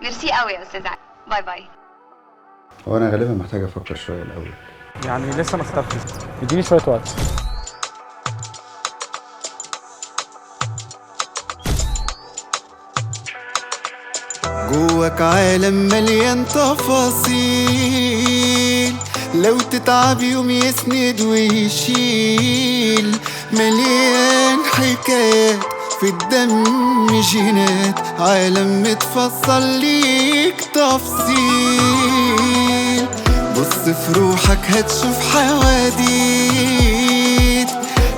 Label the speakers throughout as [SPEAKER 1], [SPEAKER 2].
[SPEAKER 1] ميرسي قوي يا استاذ علي. باي باي.
[SPEAKER 2] هو انا غالبا محتاج افكر شويه الاول.
[SPEAKER 3] يعني لسه ما اخترتش، اديني شويه وقت.
[SPEAKER 4] جواك عالم مليان تفاصيل، لو تتعب يوم يسند ويشيل، مليان حكايات في الدم جينات، عالم متفصل ليك تفصيل. بص في روحك هتشوف حواديت،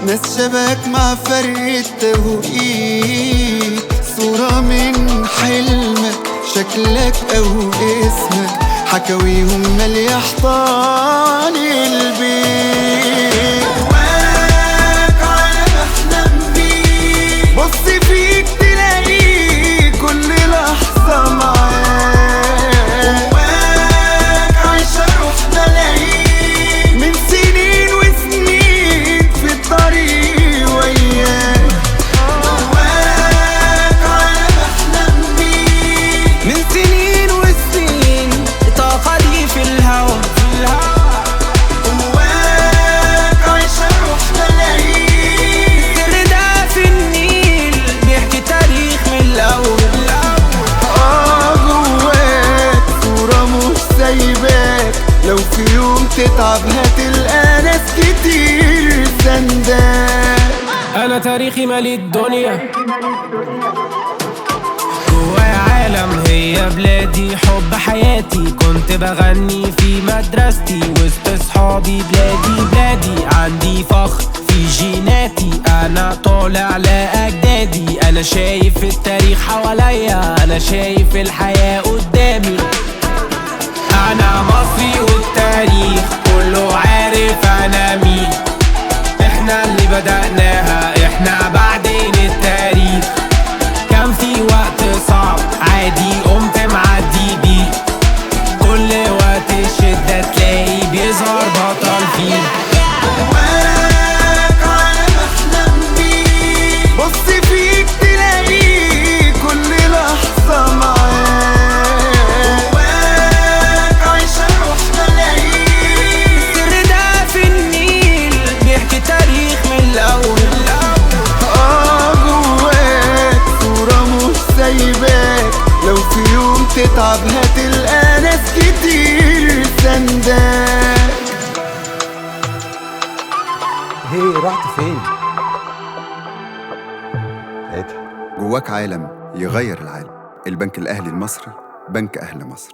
[SPEAKER 4] ناس شبهك مع فرق التوقيت، صورة من حلمك شكلك أو اسمك، حكاويهم مالية حيطان البيت. جواك عالم أحلام بيك، بص فيك تلاقيه كل لحظة معاك. جواك عايشة روح ملايين من سنين وسنين في الطريق وياك. لو في يوم تتعب هتلقى ناس كتير سنداك.
[SPEAKER 5] أنا تاريخي مالي الدنيا، جوايا عالم هي بلادي، حب حياتي كنت بغني في مدرستي، وسط صحابي بلادي بلادي، عندي فخر في جيناتي، أنا طالع لأجدادي، أنا شايف التاريخ حواليا، أنا شايف الحياة قدامي، أنا مصري والتاريخ كله عارف أنا مين، إحنا اللي بدأناها، إحنا بعدين التاريخ، كان في وقت صعب عادي قمت معدي بيه، كل وقت الشدة تلاقي بيظهر بطل فيه.
[SPEAKER 4] جواك عالم أحلام بيك، بص فيك تلاقيه كل لحظة معاك. لو في يوم تتعب هتلقى ناس كتير سنداك.
[SPEAKER 2] هي رحت فين؟
[SPEAKER 4] جواك عالم يغير العالم. البنك الأهلي المصري، بنك أهل مصر.